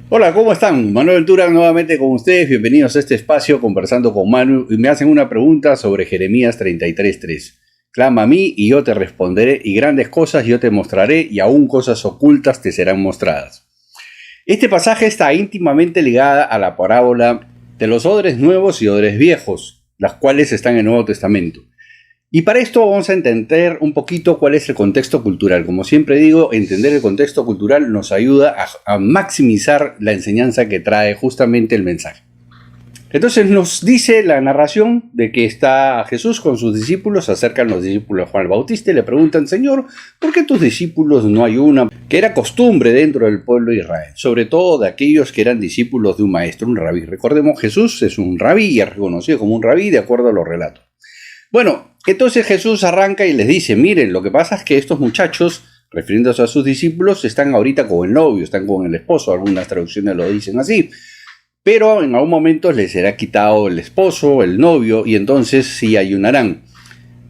Hola, ¿cómo están? Manuel Ventura nuevamente con ustedes. Bienvenidos a este espacio conversando con Manu. Y me hacen una pregunta sobre Jeremías 33:3. Clama a mí y yo te responderé, y grandes cosas yo te mostraré, y aún cosas ocultas te serán mostradas. Este pasaje está íntimamente ligado a la parábola de los odres nuevos y odres viejos, las cuales están en el Nuevo Testamento. Y para esto vamos a entender un poquito cuál es el contexto cultural. Como siempre digo, entender el contexto cultural nos ayuda a maximizar la enseñanza que trae justamente el mensaje. Entonces nos dice la narración de que está Jesús con sus discípulos, se acercan los discípulos de Juan el Bautista y le preguntan: Señor, ¿por qué tus discípulos no ayunan? Que era costumbre dentro del pueblo de Israel, sobre todo de aquellos que eran discípulos de un maestro, un rabí. Recordemos, Jesús es un rabí y es reconocido como un rabí de acuerdo a los relatos. Bueno, entonces Jesús arranca y les dice: miren, lo que pasa es que estos muchachos, refiriéndose a sus discípulos, están ahorita con el novio, están con el esposo, algunas traducciones lo dicen así, pero en algún momento les será quitado el esposo, el novio, y entonces sí ayunarán.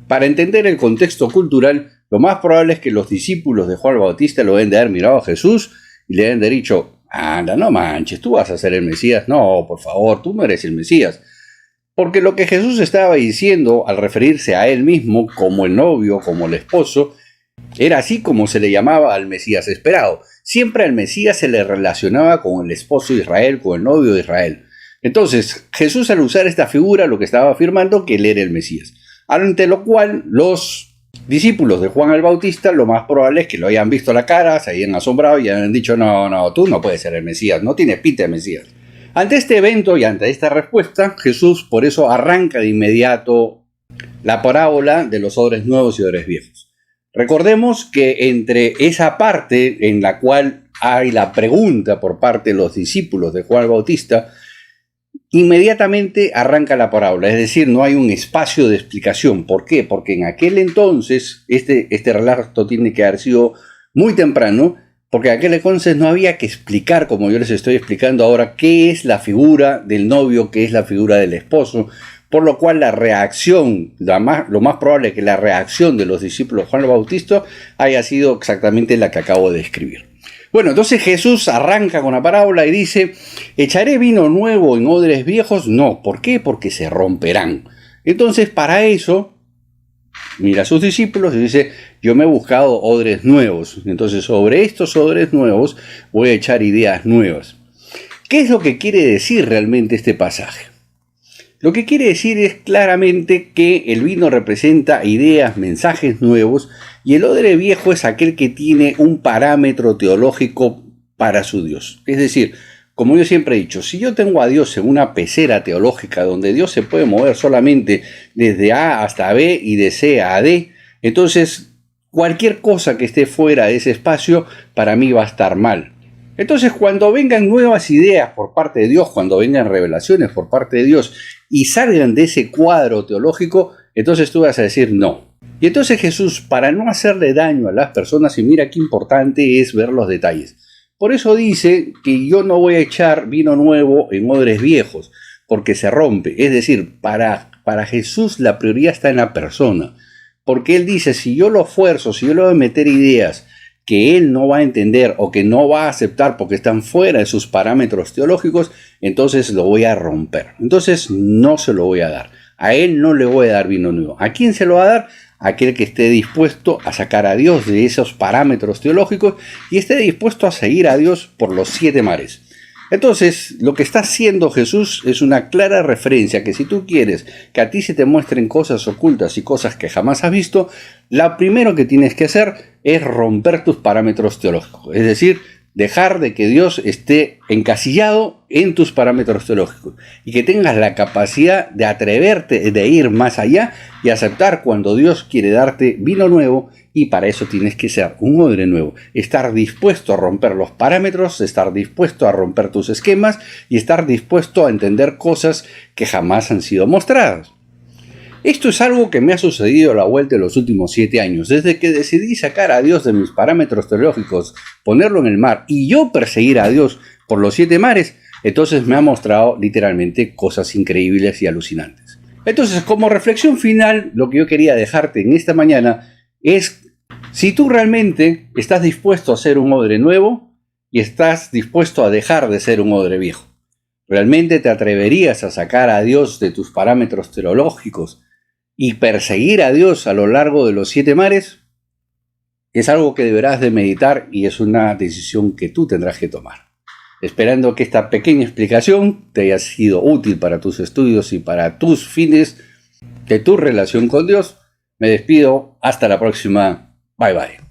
Para entender el contexto cultural, lo más probable es que los discípulos de Juan el Bautista lo deben de haber mirado a Jesús y le deben de haber dicho: anda, no manches, tú vas a ser el Mesías. No, por favor, tú no eres el Mesías. Porque lo que Jesús estaba diciendo al referirse a él mismo como el novio, como el esposo, era así como se le llamaba al Mesías esperado. Siempre al Mesías se le relacionaba con el esposo de Israel, con el novio de Israel. Entonces, Jesús, al usar esta figura, lo que estaba afirmando que él era el Mesías. Ante lo cual, los discípulos de Juan el Bautista, lo más probable es que lo hayan visto la cara, se hayan asombrado y hayan dicho: no, tú no puedes ser el Mesías, no tienes pinta de Mesías. Ante este evento y ante esta respuesta, Jesús por eso arranca de inmediato la parábola de los odres nuevos y odres viejos. Recordemos que entre esa parte en la cual hay la pregunta por parte de los discípulos de Juan el Bautista, inmediatamente arranca la parábola, es decir, no hay un espacio de explicación. ¿Por qué? Porque en aquel entonces, este relato tiene que haber sido muy temprano, porque en aquel entonces no había que explicar, como yo les estoy explicando ahora, qué es la figura del novio, qué es la figura del esposo, por lo cual la reacción, lo más probable es que la reacción de los discípulos de Juan el Bautista haya sido exactamente la que acabo de describir. Bueno, entonces Jesús arranca con la parábola y dice: ¿echaré vino nuevo en odres viejos? No. ¿Por qué? Porque se romperán. Entonces, para eso, mira a sus discípulos y dice: yo me he buscado odres nuevos. Entonces, sobre estos odres nuevos voy a echar ideas nuevas. ¿Qué es lo que quiere decir realmente este pasaje? Lo que quiere decir es claramente que el vino representa ideas, mensajes nuevos, y el odre viejo es aquel que tiene un parámetro teológico para su Dios. Es decir, como yo siempre he dicho, si yo tengo a Dios en una pecera teológica donde Dios se puede mover solamente desde A hasta B y de C a D, entonces cualquier cosa que esté fuera de ese espacio para mí va a estar mal. Entonces, cuando vengan nuevas ideas por parte de Dios, cuando vengan revelaciones por parte de Dios y salgan de ese cuadro teológico, entonces tú vas a decir no. Y entonces Jesús, para no hacerle daño a las personas, y mira qué importante es ver los detalles, por eso dice que yo no voy a echar vino nuevo en odres viejos, porque se rompe. Es decir, para Jesús la prioridad está en la persona, porque Él dice: si yo lo fuerzo, si yo le voy a meter ideas que él no va a entender o que no va a aceptar porque están fuera de sus parámetros teológicos, entonces lo voy a romper. Entonces no se lo voy a dar. A él no le voy a dar vino nuevo. ¿A quién se lo va a dar? A aquel que esté dispuesto a sacar a Dios de esos parámetros teológicos y esté dispuesto a seguir a Dios por los 7 mares. Entonces, lo que está haciendo Jesús es una clara referencia que si tú quieres que a ti se te muestren cosas ocultas y cosas que jamás has visto, lo primero que tienes que hacer es romper tus parámetros teológicos. Es decir, dejar de que Dios esté encasillado en tus parámetros teológicos y que tengas la capacidad de atreverte, de ir más allá y aceptar cuando Dios quiere darte vino nuevo. Y para eso tienes que ser un odre nuevo, estar dispuesto a romper los parámetros, estar dispuesto a romper tus esquemas y estar dispuesto a entender cosas que jamás han sido mostradas. Esto es algo que me ha sucedido a la vuelta de los últimos 7 años, desde que decidí sacar a Dios de mis parámetros teológicos, ponerlo en el mar y yo perseguir a Dios por los 7 mares. Entonces me ha mostrado literalmente cosas increíbles y alucinantes. Entonces, como reflexión final, lo que yo quería dejarte en esta mañana es: si tú realmente estás dispuesto a hacer un odre nuevo, y estás dispuesto a dejar de ser un odre viejo. ¿Realmente te atreverías a sacar a Dios de tus parámetros teológicos y perseguir a Dios a lo largo de los 7 mares? Es algo que deberás de meditar y es una decisión que tú tendrás que tomar. Esperando que esta pequeña explicación te haya sido útil para tus estudios y para tus fines de tu relación con Dios, me despido. Hasta la próxima. Bye bye.